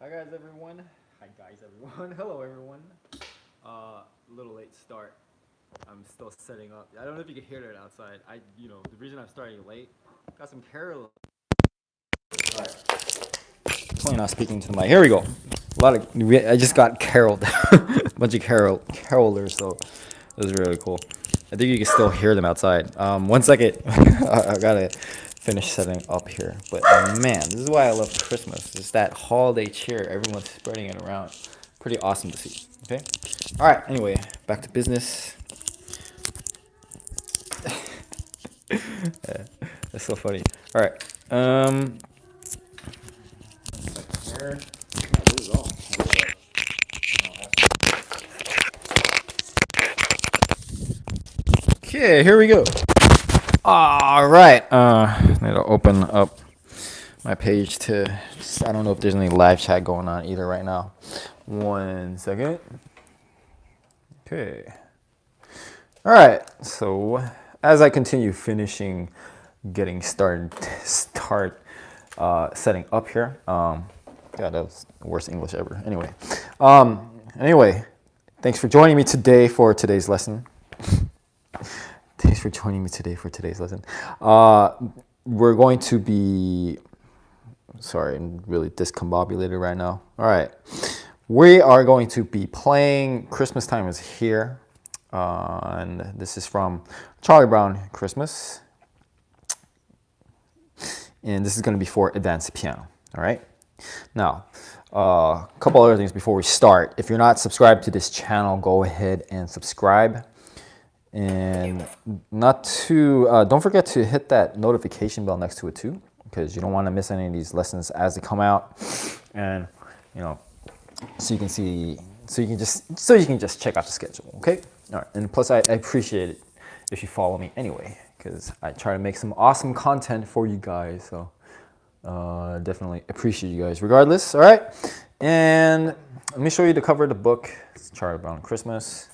Hi guys, everyone. Hi guys, everyone. Hello, everyone. Little late start. I'm still setting up. I don't know if you can hear that outside. The reason I'm starting late, got some carol. Sorry, definitely not speaking to the mic. Here we go. I just got caroled, a bunch of carolers, so it was really cool. I think you can still hear them outside. One second, I gotta finish setting up here. But man, this is why I love Christmas. It's that holiday cheer. Everyone's spreading it around. Pretty awesome to see. Okay. All right. Anyway, back to business. Yeah, that's so funny. All right. Here. Okay, here we go. All right. Need to open up my page to. I don't know if there's any live chat going on either right now. One second. Okay. All right. So as I continue getting started, setting up here. God, that was the worst English ever. Anyway, thanks for joining me today for today's lesson. Thanks for joining me today for today's lesson. We're going to be, sorry, I'm really discombobulated right now. All right. We are going to be playing Christmas Time is Here. And this is from Charlie Brown Christmas. And this is going to be for advanced piano. All right. Now, a couple other things before we start. If you're not subscribed to this channel, go ahead and subscribe. And don't forget to hit that notification bell next to it too, because you don't want to miss any of these lessons as they come out. And so you can just check out the schedule. Okay. All right. And plus, I appreciate it if you follow me anyway, because I try to make some awesome content for you guys. So definitely appreciate you guys regardless. All right. And let me show you the cover of the book. It's Charlie Brown Christmas.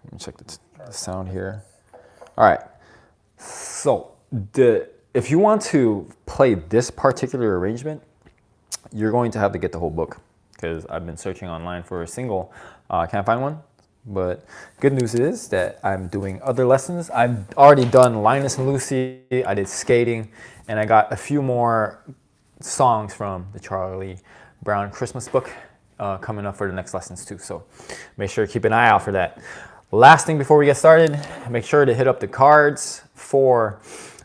Let me check the sound here. All right. So if you want to play this particular arrangement, you're going to have to get the whole book, because I've been searching online for a single. Can't find one. But good news is that I'm doing other lessons. I've already done Linus and Lucy. I did skating. And I got a few more songs from the Charlie Brown Christmas book coming up for the next lessons too. So make sure to keep an eye out for that. Last thing before we get started, make sure to hit up the cards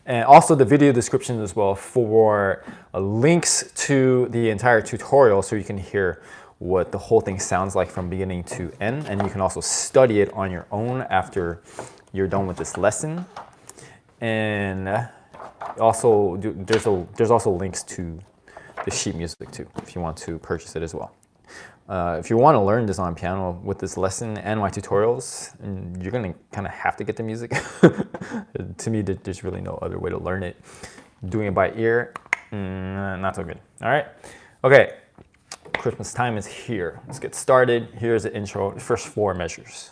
and also the video description as well for links to the entire tutorial, so you can hear what the whole thing sounds like from beginning to end. And you can also study it on your own after you're done with this lesson. And also, there's also links to the sheet music too, if you want to purchase it as well. If you want to learn this on piano with this lesson and my tutorials, you're going to kind of have to get the music. To me, there's really no other way to learn it. Doing it by ear, not so good. All right. Okay. Christmas Time is Here. Let's get started. Here's the intro, the first 4 measures.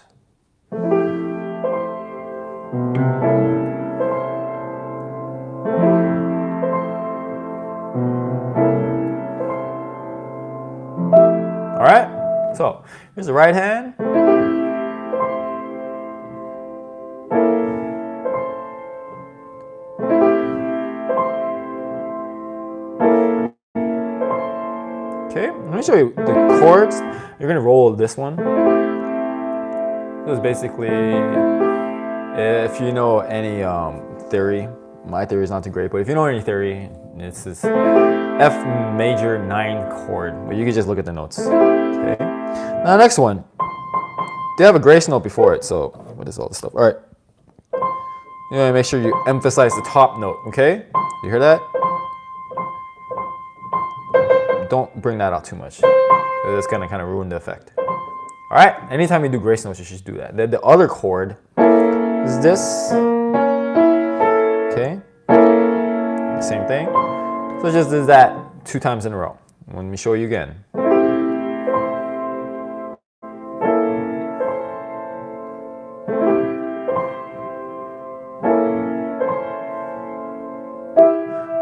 All right, so here's the right hand. Okay, let me show you the chords. You're gonna roll this one. This is basically, if you know any theory, my theory is not too great, but if you know any theory, it's this F major 9 chord, but you can just look at the notes. Okay. Now, next one, they have a grace note before it, so what is all this stuff? All right. You want to make sure you emphasize the top note, okay? You hear that? Don't bring that out too much. That's gonna kind of ruin the effect. All right. Anytime you do grace notes, you should do that. Then the other chord is this. Okay. Same thing. So just do that 2 times in a row. Let me show you again.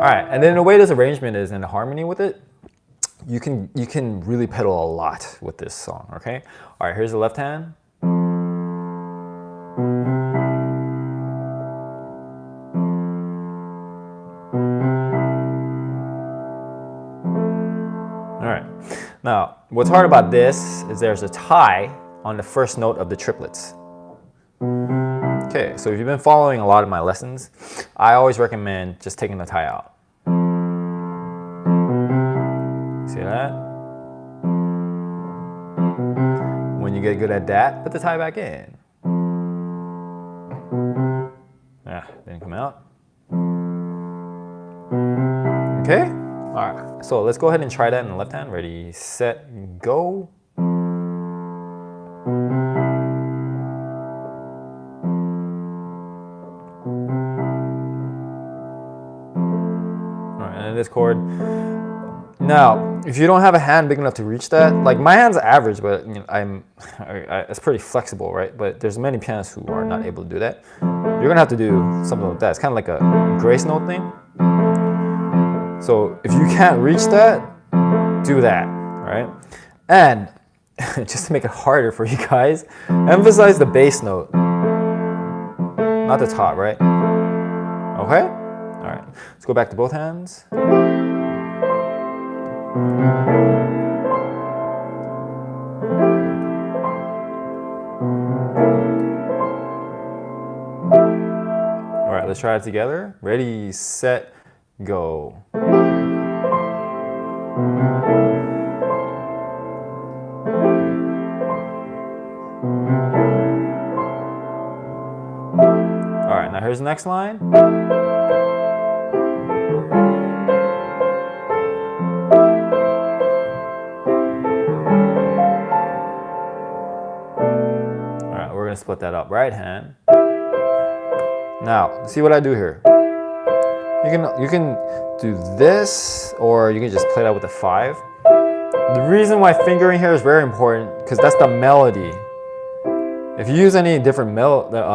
All right, and then the way this arrangement is in harmony with it, you can really pedal a lot with this song, okay? All right, here's the left hand. All right, now what's hard about this is there's a tie on the first note of the triplets. Okay, so if you've been following a lot of my lessons, I always recommend just taking the tie out. See that? When you get good at that, put the tie back in. Ah, didn't come out. Okay? Alright, so let's go ahead and try that in the left hand. Ready, set, go. Alright, and this chord. Now, if you don't have a hand big enough to reach that, like my hand's average, but you know, it's pretty flexible, right? But there's many pianists who are not able to do that. You're gonna have to do something like that. It's kind of like a grace note thing. So if you can't reach that, do that, right? And just to make it harder for you guys, emphasize the bass note, not the top, right? Okay? All right, let's go back to both hands. All right, let's try it together. Ready, set, go. All right, now here's the next line. Split that up, right hand. Now, see what I do here. You can do this, or you can just play that with a 5. The reason why fingering here is very important because that's the melody. If you use any different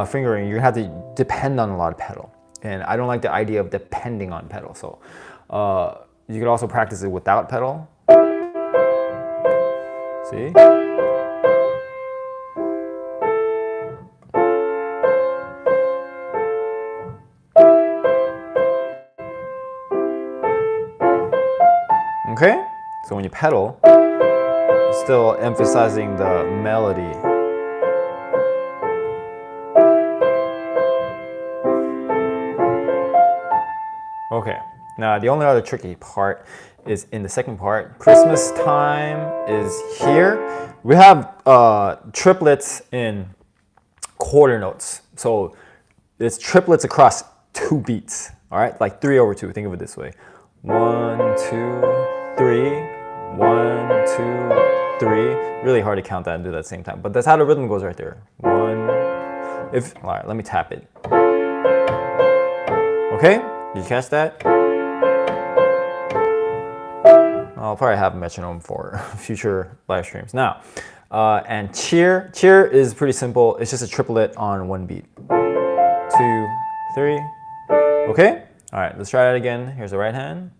fingering, you're gonna have to depend on a lot of pedal, and I don't like the idea of depending on pedal. So you could also practice it without pedal. See? Okay, so when you pedal, you're still emphasizing the melody. Okay, now the only other tricky part is in the second part. Christmas time is here. We have triplets in quarter notes. So it's triplets across 2 beats, all right? Like 3/2, think of it this way. 1, 2, 3, 1, 2, 3. Really hard to count that and do that at the same time, but that's how the rhythm goes right there. All right, let me tap it. Okay, did you catch that? I'll probably have a metronome for future live streams. Now, and cheer is pretty simple. It's just a triplet on 1 beat. 2, 3. Okay, all right, let's try that again. Here's the right hand.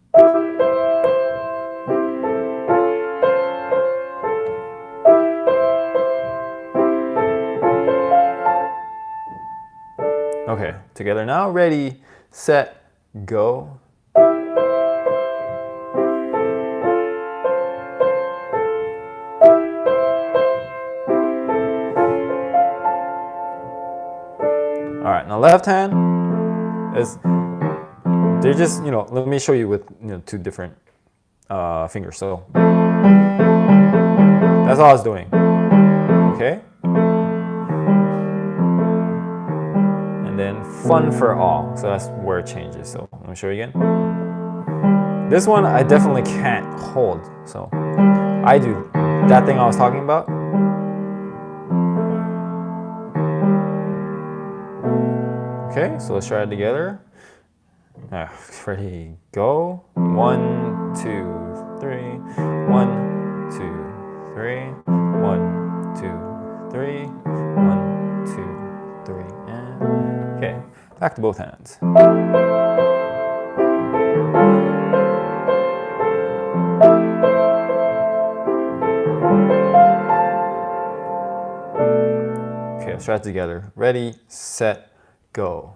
Okay, together now. Ready, set, go. All right, now left hand is, they're just, let me show you with 2 different fingers. So that's all I was doing, okay? Then fun for all, so that's where it changes. So let me show you again. This one I definitely can't hold, so I do that thing I was talking about. Okay, so let's try it together. Ready, go. 1, 2, 3. 1, 2, 3. 1, 2, 3. 1, 2, 3, and okay, back to both hands. try it together. Ready, set, go.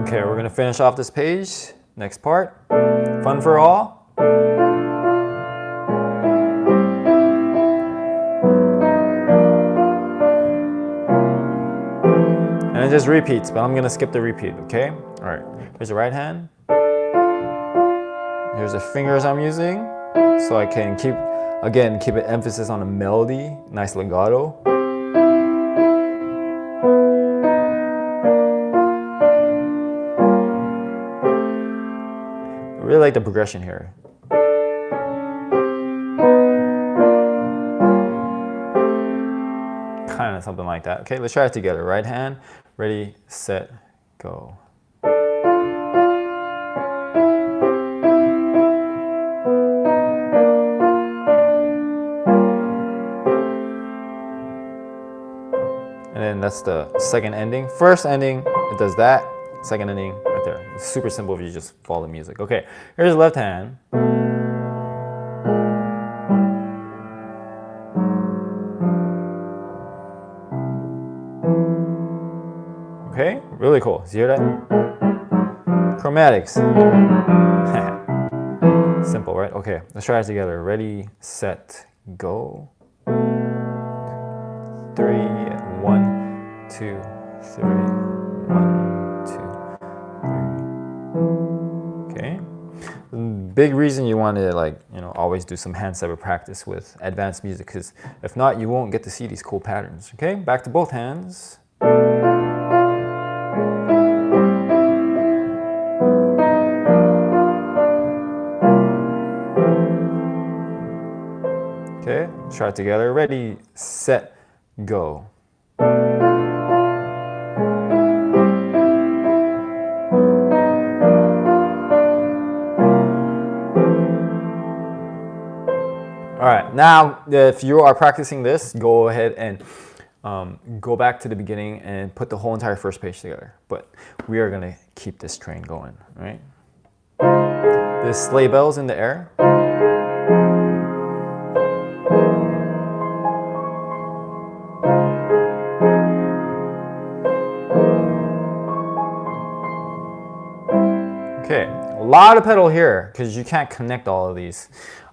Okay, we're gonna finish off this page. Next part, fun for all. And it just repeats, but I'm gonna skip the repeat, okay? All right, here's the right hand. Here's the fingers I'm using, so I can keep an emphasis on the melody, nice legato. I really like the progression here. Kind of something like that. Okay, let's try it together. Right hand, ready, set, go. And then that's the second ending. First ending, it does that. Second ending, right there. It's super simple if you just follow the music. Okay, here's the left hand. Okay, really cool. See you hear that? Chromatics. Simple, right? Okay, let's try it together. Ready, set, go. 3, 1, 2, 3, 1, 2, 3. Okay. Big reason you want to always do some hand cyber practice with advanced music, because if not, you won't get to see these cool patterns. Okay, back to both hands. Okay, try it together. Ready, set, go. All right, now if you are practicing this, go ahead and go back to the beginning and put the whole entire first page together. But we are gonna keep this train going, right? There's sleigh bells in the air. Okay, a lot of pedal here because you can't connect all of these.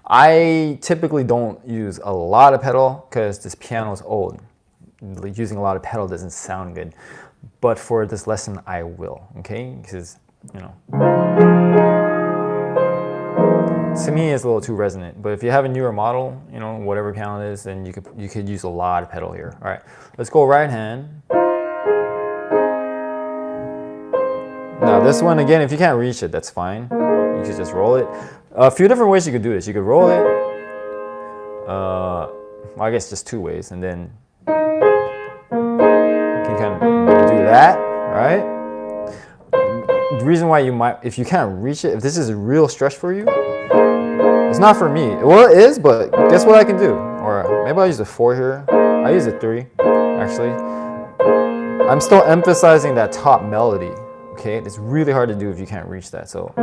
I typically don't use a lot of pedal because this piano is old. Using a lot of pedal doesn't sound good. But for this lesson, I will, okay? Because, to me, it's a little too resonant. But if you have a newer model, whatever piano it is, then you could use a lot of pedal here. All right, let's go right hand. Now this one, again, if you can't reach it, that's fine. You could just roll it. A few different ways you could do this. You could roll it. Well, I guess just two ways. And then you can kind of do that, right? The reason why you might, if you can't reach it, if this is a real stretch for you, it's not for me. Well, it is, but guess what I can do? Or maybe I'll use a 4 here. I use a 3, actually. I'm still emphasizing that top melody. Okay, it's really hard to do if you can't reach that. So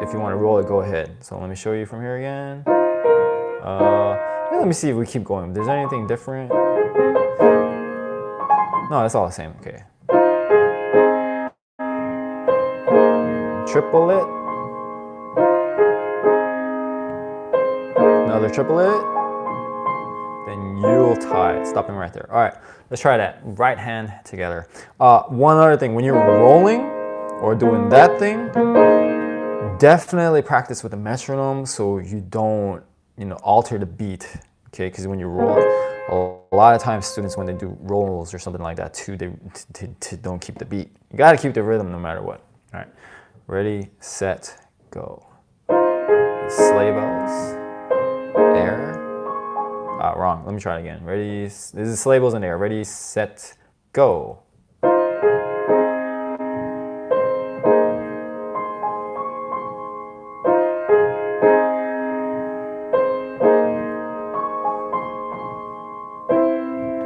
if you want to roll it, go ahead. So let me show you from here again. Let me see if we keep going. If there's anything different. No, it's all the same. Okay. Triplet. Another triplet. Then Yuletide. Stopping right there. All right, let's try that. Right hand together. One other thing, when you're rolling or doing that thing, definitely practice with a metronome so you don't, alter the beat. Okay, because when you roll, a lot of times students, when they do rolls or something like that too, they don't keep the beat. You got to keep the rhythm no matter what. All right, ready, set, go. Sleigh bells, air. Wrong. Let me try it again. Ready? This is sleigh bells in air. Ready, set, go.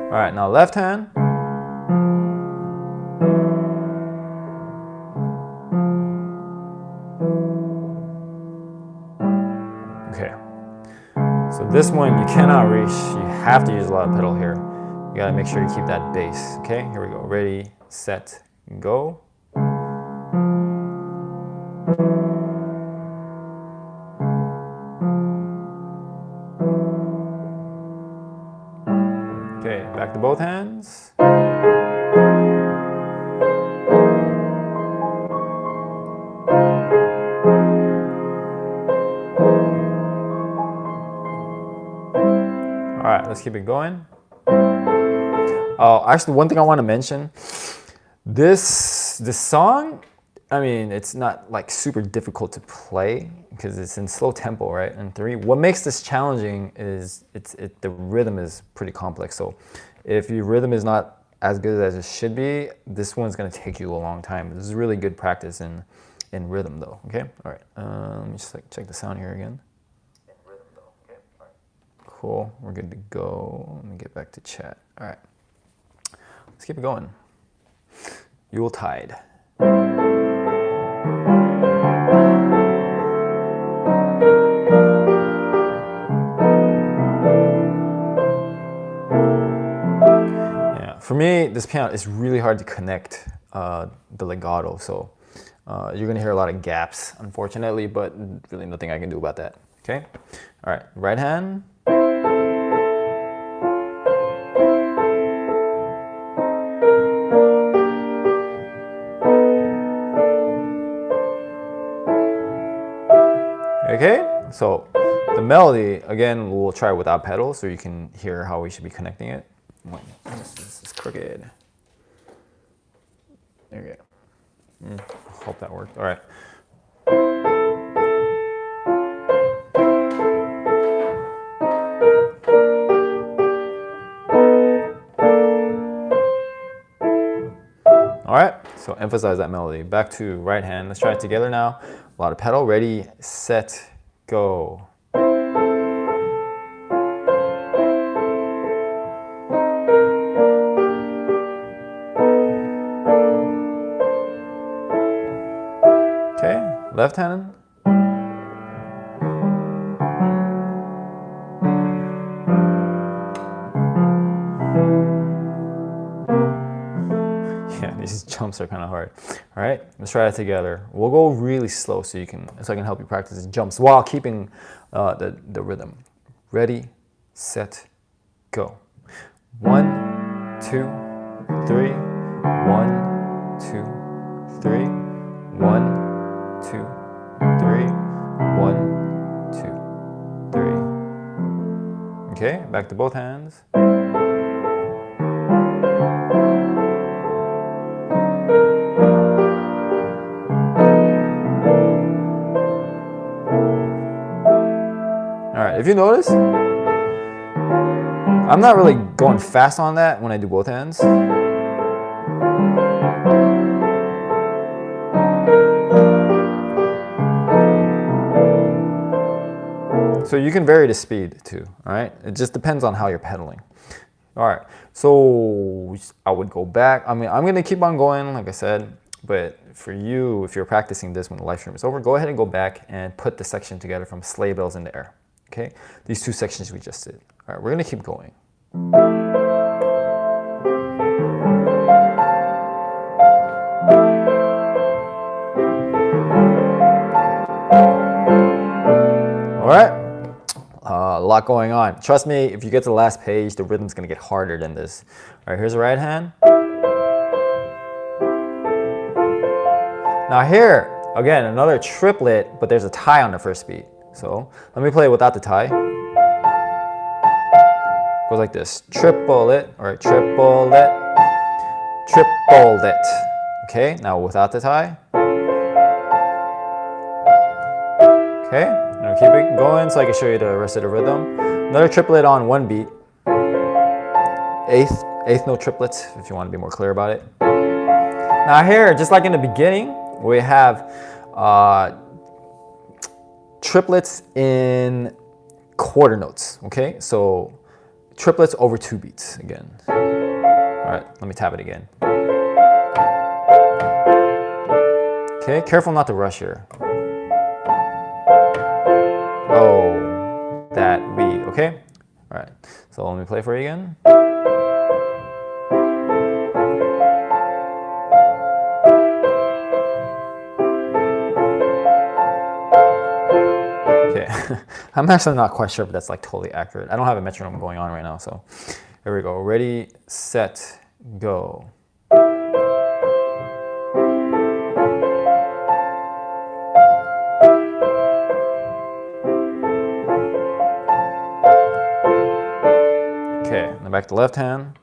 All right, now left hand. this one you cannot reach. You have to use a lot of pedal here. You gotta make sure you keep that bass. Okay, here we go. Ready, set, go. Okay, back to both hands. All right, let's keep it going. Actually, one thing I want to mention, this song, I mean, it's not like super difficult to play because it's in slow tempo, right? And 3. What makes this challenging is the rhythm is pretty complex. So if your rhythm is not as good as it should be, this one's going to take you a long time. This is really good practice in rhythm, though. Okay, all right. Let me just like check the sound here again. In rhythm, though. Okay, all right. Cool. We're good to go. Let me get back to chat. All right. Let's keep it going. Yuletide. Yeah, for me, this piano is really hard to connect the legato, so you're gonna hear a lot of gaps, unfortunately, but really nothing I can do about that. Okay? All right, right hand. Okay, so the melody, again, we'll try without pedals so you can hear how we should be connecting it. This is crooked. There you go. Hope that worked. All right. All right, so emphasize that melody. Back to right hand. Let's try it together now. A lot of pedal. Ready, set, go. Okay, left hand. Yeah, these jumps are kind of hard. All right, let's try it together. We'll go really slow so I can help you practice these jumps while keeping the rhythm. Ready, set, go. 1, 2, 3. 1, 2, 3. 1, 2, 3. 1, 2, 3. Okay, back to both hands. All right, if you notice, I'm not really going fast on that when I do both hands. So you can vary the speed too, all right? It just depends on how you're pedaling. All right, so I would go back. I mean, I'm gonna keep on going, like I said, but for you, if you're practicing this when the live stream is over, go ahead and go back and put the section together from Sleigh Bells in the Air, okay? These 2 sections we just did. All right, we're gonna keep going. All right, a lot going on. Trust me, if you get to the last page, the rhythm's gonna get harder than this. All right, here's the right hand. Now here, again, another triplet, but there's a tie on the first beat. So let me play it without the tie. Goes like this, triplet, all right, triplet, triplet. Okay, now without the tie. Okay, now keep it going so I can show you the rest of the rhythm. Another triplet on 1 beat. Eighth note triplets, if you want to be more clear about it. Now here, just like in the beginning, we have triplets in quarter notes, okay? So triplets over 2 beats again. All right, let me tap it again. Okay, careful not to rush here. Oh, that we, Okay? All right. So let me play for you again. Okay. I'm actually not quite sure if that's like totally accurate. I don't have a metronome going on right now, so here we go. Ready, set, go. Okay, now back to left hand.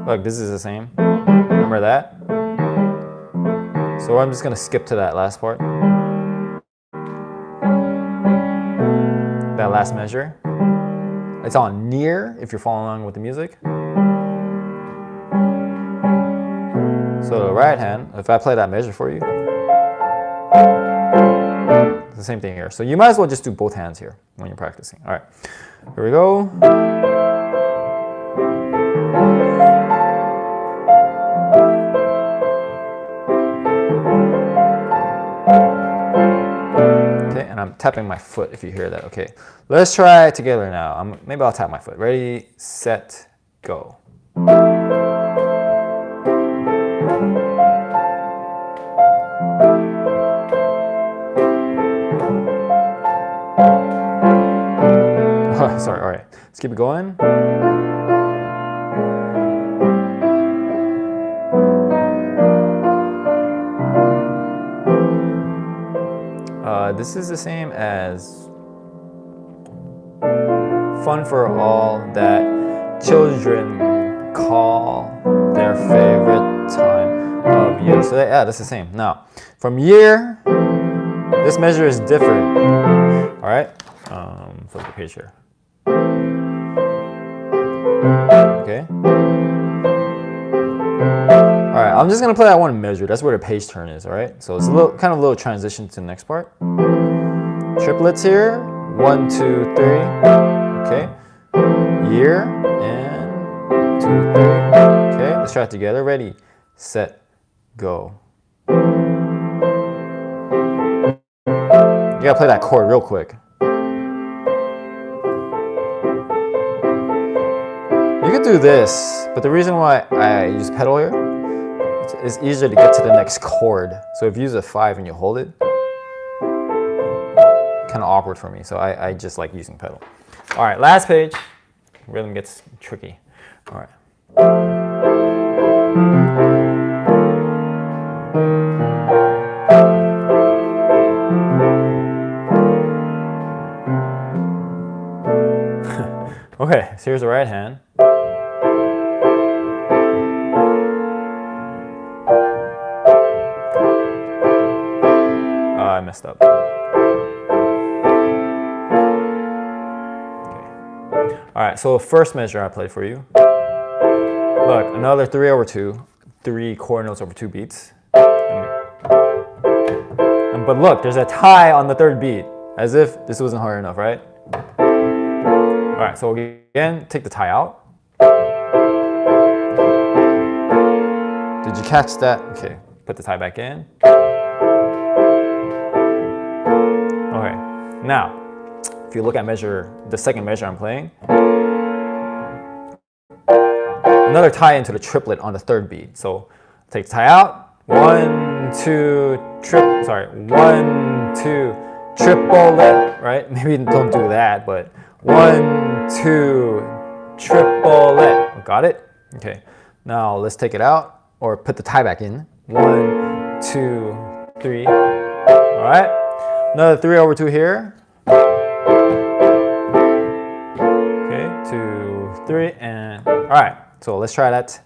Look, this is the same. Remember that? So I'm just gonna skip to that last part. That last measure. It's on near if you're following along with the music. So the right hand, if I play that measure for you, it's the same thing here. So you might as well just do both hands here when you're practicing. All right, here we go. Okay, and I'm tapping my foot if you hear that. Okay, let's try it together now. Maybe I'll tap my foot. Ready, set, go. Oh, sorry, all right. Let's keep it going. This is the same as fun for all that children call their favorite time of year. So yeah, that's the same. Now, from year, this measure is different. All right, flip the page here. Okay. All right, I'm just gonna play that one measure. That's where the page turn is. All right. So it's a little kind of a little transition to the next part. Triplets here. 1, 2, 3. Okay. Year and 2, 3. Okay. Let's try it together. Ready, set, go. You gotta play that chord real quick. You could do this, but the reason why I use pedal here, it's easier to get to the next chord. So if you use a 5 and you hold it, kind of awkward for me. So I just like using pedal. All right, last page. Rhythm gets tricky. All right. Okay, so here's the right hand. I messed up. Okay. All right, so first measure I played for you. Look, another 3/2, 3 chord notes over 2 beats. But look, there's a tie on the 3rd beat, as if this wasn't hard enough, right? All right, so again, take the tie out. Did you catch that? Okay, put the tie back in. Okay, now, if you look at the second measure I'm playing, another tie into the triplet on the 3rd beat. So take the tie out. 1, 2, 1, 2, triplet, right? Maybe don't do that, but 1, 2, triplet. Got it? Okay. Now let's take it out or put the tie back in. 1, 2, 3. All right. Another 3/2 here. Okay, 2, 3, and all right. So let's try that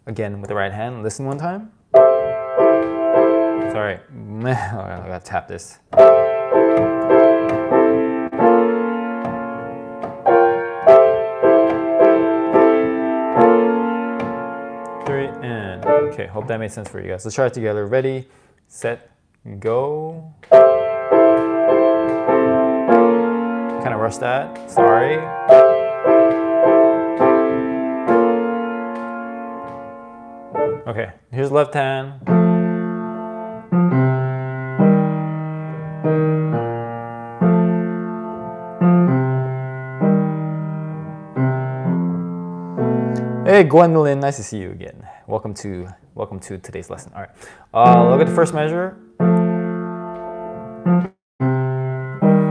again with the right hand. Listen one time. Sorry, I gotta tap this. 3 and okay. Hope that made sense for you guys. Let's try it together. Ready, set, go. Kind of rushed that. Sorry. Okay, here's left hand. Hey, Gwendolyn, nice to see you again. Welcome to today's lesson. All right, look at the first measure.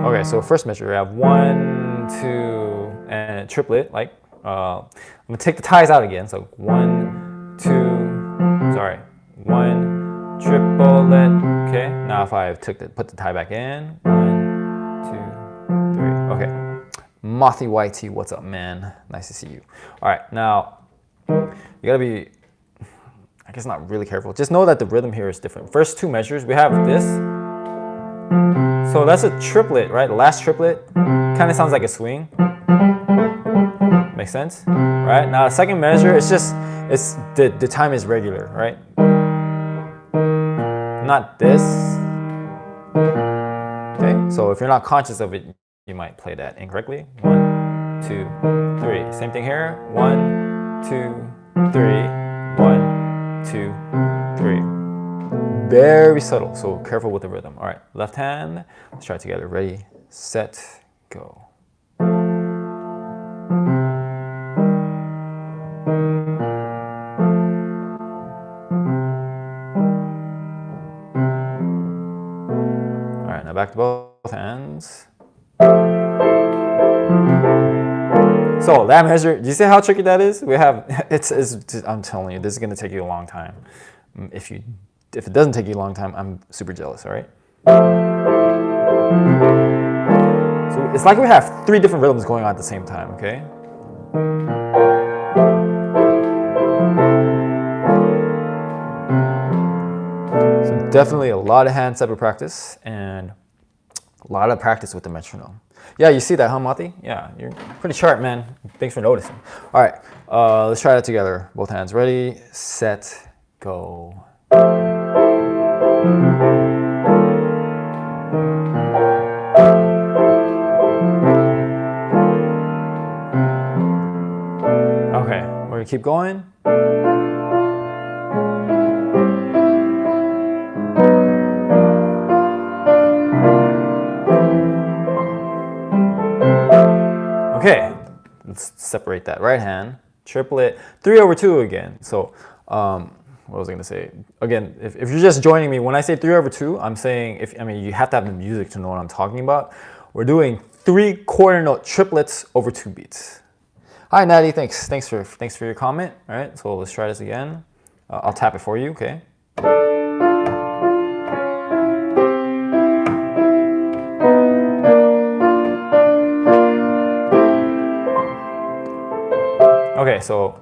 Okay, so first measure, we have 1, 2, and a triplet. Like, I'm gonna take the ties out again. So 1, 2, sorry, 1, triplet. Okay, now if I put the tie back in, 1, 2, 3. Okay, Mothy Whitey, what's up, man? Nice to see you. All right, now you gotta be, I guess, not really careful. Just know that the rhythm here is different. First two measures, we have this. So that's a triplet, right? The last triplet kind of sounds like a swing. Makes sense, right? Now the second measure, it's the time is regular, right? Not this. Okay, so if you're not conscious of it, you might play that incorrectly. 1, 2, 3. Same thing here. 1, 2, 3. 1, 2, 3. Very subtle, so careful with the rhythm. All right, left hand. Let's try it together. Ready, set, go. All right, now back to both hands. So that measure, do you see how tricky that is? We have, I'm telling you, this is gonna take you a long time. If it doesn't take you a long time, I'm super jealous, all right? So it's like we have 3 different rhythms going on at the same time, okay? So definitely a lot of hand separate practice and a lot of practice with the metronome. Yeah, you see that, huh, Mati? Yeah, you're pretty sharp, man. Thanks for noticing. All right, let's try that together. Both hands ready, set, go. Okay, we're gonna keep going. Okay, let's separate that right hand, triplet, 3/2 again. So, what was I gonna say? Again, if you're just joining me, when I say 3/2, I'm saying, you have to have the music to know what I'm talking about. We're doing 3 quarter note triplets over 2 beats. Hi, Natty, thanks for your comment. All right, so let's try this again. I'll tap it for you, okay? Okay, so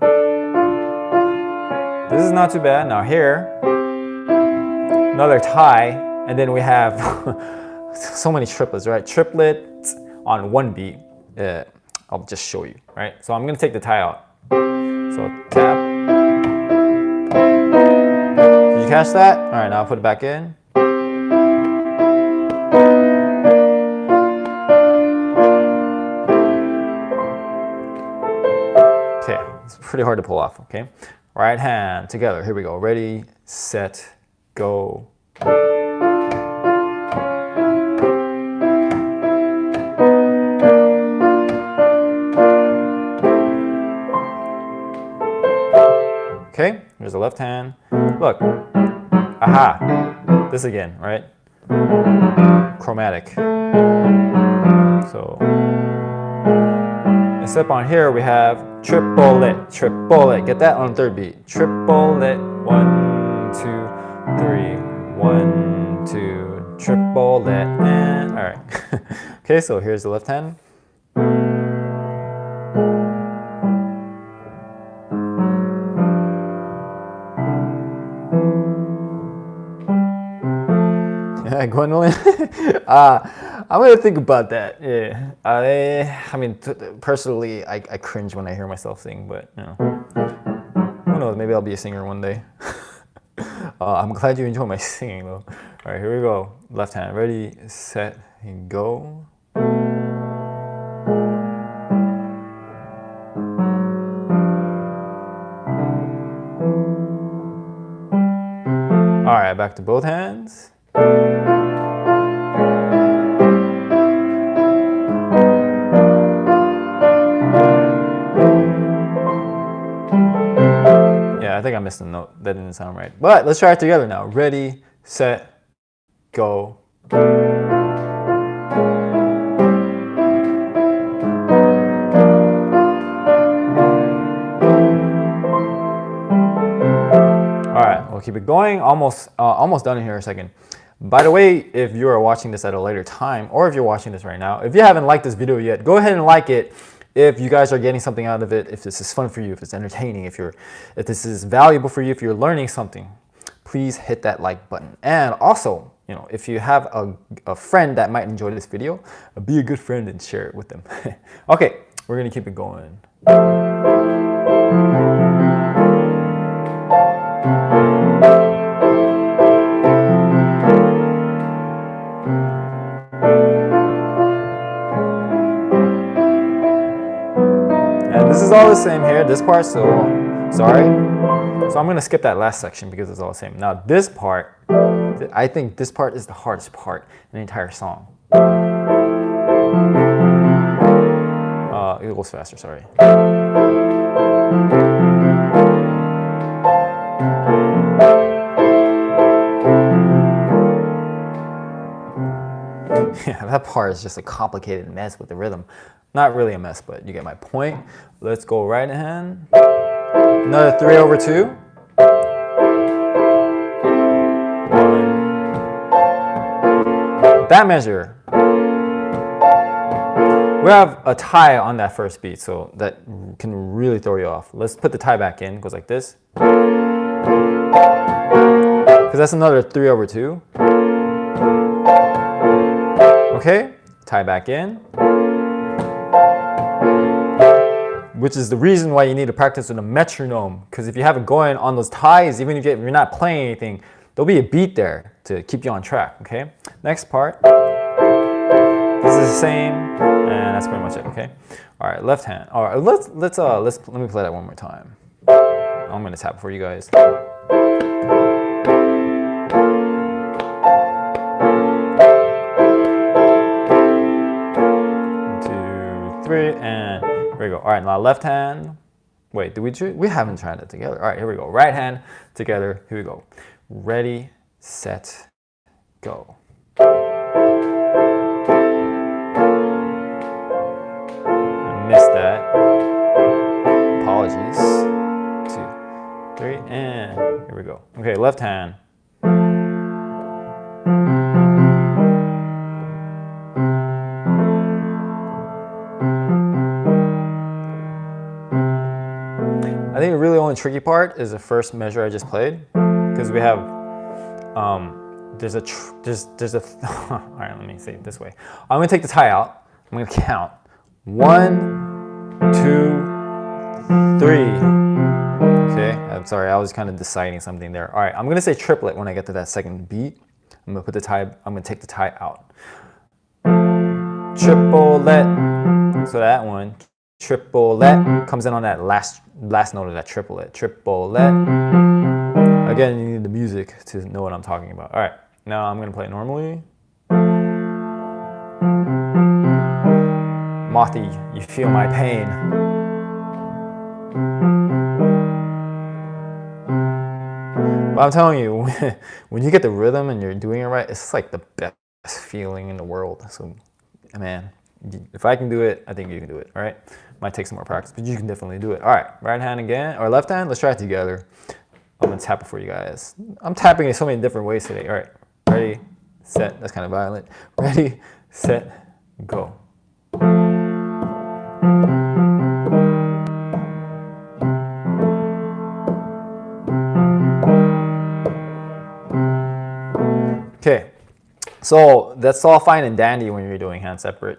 this is not too bad. Now here, another tie, and then we have so many triplets, right? Triplets on 1 beat. I'll just show you, right? So I'm gonna take the tie out. So tap. Did you catch that? All right, now I'll put it back in. Okay, it's pretty hard to pull off, okay? Right hand together, here we go. Ready, set, go. Okay, here's the left hand. Look, aha, this again, right? Chromatic. So, except on here we have triplet, triplet. Get that on the 3rd beat. Triplet, 1, 2, 3, 1, 2, triplet, and all right. Okay, so here's the left hand. Gwendolyn, I'm gonna think about that. Yeah, personally, I cringe when I hear myself sing, but you know, who knows? Maybe I'll be a singer one day. I'm glad you enjoy my singing, though. All right, here we go. Left hand, ready, set, and go. All right, back to both hands. I think I missed a note. That didn't sound right. But let's try it together now. Ready, set, go. All right, we'll keep it going. Almost done in here in a second. By the way, if you are watching this at a later time, or if you're watching this right now, if you haven't liked this video yet, go ahead and like it. If you guys are getting something out of it, if this is fun for you, if it's entertaining, if this is valuable for you, if you're learning something, please hit that like button. And also, you know, if you have a friend that might enjoy this video, be a good friend and share it with them. Okay, we're gonna keep it going. This is all the same here, this part, so sorry. So I'm gonna skip that last section because it's all the same. Now this part, I think this part is the hardest part in the entire song. It goes faster, sorry. Yeah, that part is just a complicated mess with the rhythm. Not really a mess, but you get my point. Let's go right hand. Another 3/2. 1. That measure. We have a tie on that first beat, so that can really throw you off. Let's put the tie back in. It goes like this. Because that's another 3/2. Okay, tie back in. Which is the reason why you need to practice with a metronome. Because if you have it going on those ties, even if you're not playing anything, there'll be a beat there to keep you on track, okay? Next part. This is the same, and that's pretty much it, okay? All right, left hand. All right, let me play that one more time. I'm gonna tap for you guys. 1, 2, 3, and here we go. All right, now left hand. Wait, we haven't tried it together. All right, here we go. Right hand together. Here we go. Ready, set, go. I missed that. Apologies. 2, 3, and here we go. Okay, left hand. I think the really only tricky part is the first measure I just played, because we have there's a all right, let me say it this way. I'm gonna take the tie out. I'm gonna count 1, 2, 3. Okay, I'm sorry, I was kind of deciding something there. All right, I'm gonna say triplet when I get to that second beat. I'm gonna take the tie out. Triplet. So that one. Triplet comes in on that last note of that triplet. Triplet. Again, you need the music to know what I'm talking about. All right, now I'm gonna play it normally. Mothy, you feel my pain. But I'm telling you, when you get the rhythm and you're doing it right, it's like the best feeling in the world. So, man, if I can do it, I think you can do it, all right? Might take some more practice, but you can definitely do it. All right, right hand again, or left hand, let's try it together. I'm gonna tap it for you guys. I'm tapping in so many different ways today. All right, ready, set, that's kind of violent. Ready, set, go. Okay, so that's all fine and dandy when you're doing hand separate.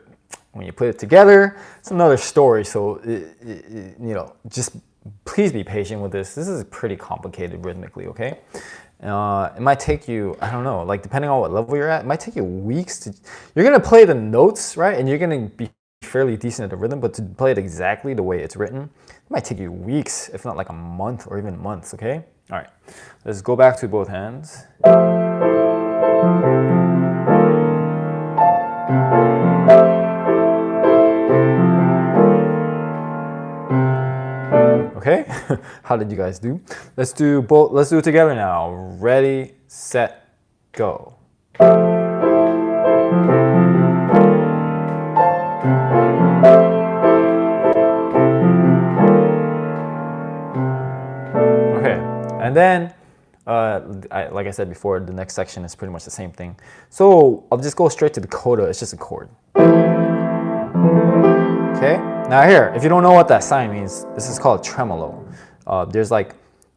When you put it together, it's another story. So, you know, just please be patient with this. This is pretty complicated rhythmically, okay? It might take you, I don't know, like depending on what level you're at, it might take you weeks to, you're gonna play the notes, right? And you're gonna be fairly decent at the rhythm, but to play it exactly the way it's written, it might take you weeks, if not like a month or even months, okay? All right, let's go back to both hands. okay? How did you guys do? Let's do both. Let's do it together now. Ready, set, go. Okay, and then like I said before, the next section is pretty much the same thing. So I'll just go straight to the coda. It's just a chord. Okay. Now here, if you don't know what that sign means, this is called tremolo. There's like,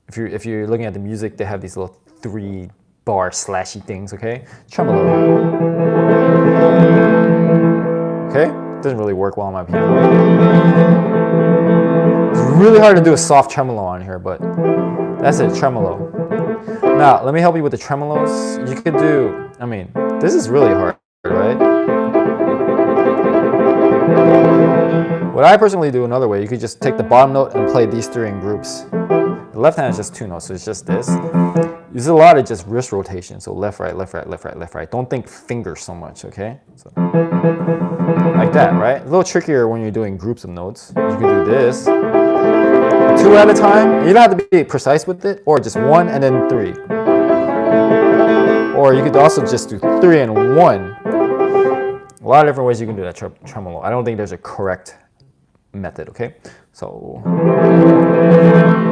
if you're looking at the music, they have these little 3-bar slashy things. Okay. Tremolo. Okay. Doesn't really work well on my piano. It's really hard to do a soft tremolo on here, but that's it. Tremolo. Now, let me help you with the tremolos. You could do, I mean, this is really hard, right? What I personally do another way, you could just take the bottom note and play these 3 in groups. The left hand is just 2 notes, so it's just this. There's a lot of just wrist rotation, so left, right, left, right, left, right, left, right. Don't think fingers so much, okay? So, like that, right? A little trickier when you're doing groups of notes. You can do this. 2 at a time. You don't have to be precise with it, or just 1 and then 3. Or you could also just do 3 and 1. A lot of different ways you can do that tremolo. I don't think there's a correct method, okay? So,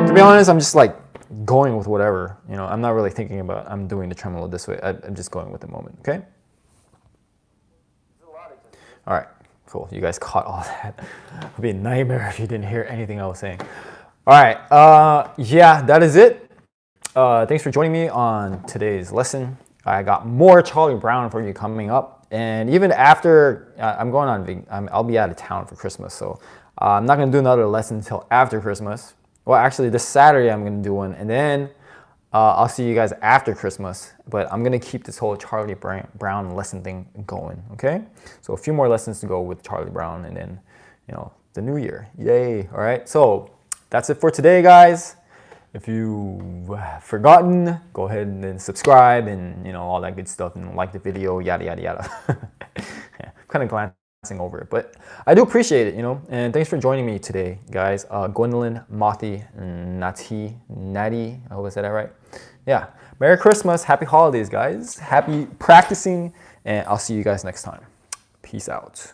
to be honest, I'm just like going with whatever. You know, I'm not really thinking about I'm doing the tremolo this way. I'm just going with the moment, okay? All right, cool. You guys caught all that. It would be a nightmare if you didn't hear anything I was saying. All right, yeah, that is it. Thanks for joining me on today's lesson. I got more Charlie Brown for you coming up, and even after I'm going on, I'll be out of town for Christmas, so I'm not gonna do another lesson until after Christmas. Well, actually, this Saturday I'm gonna do one, and then I'll see you guys after Christmas. But I'm gonna keep this whole Charlie Brown lesson thing going. Okay, so a few more lessons to go with Charlie Brown, and then the new year. Yay! All right, so that's it for today, guys. If you've forgotten, go ahead and then subscribe and all that good stuff, and like the video, yada yada yada. Yeah, kind of glancing over it, but I do appreciate it, and thanks for joining me today, guys. Gwendolyn, Mothi, Natty, I hope I said that right. Yeah, Merry Christmas, Happy Holidays, guys. Happy practicing, and I'll see you guys next time. Peace out.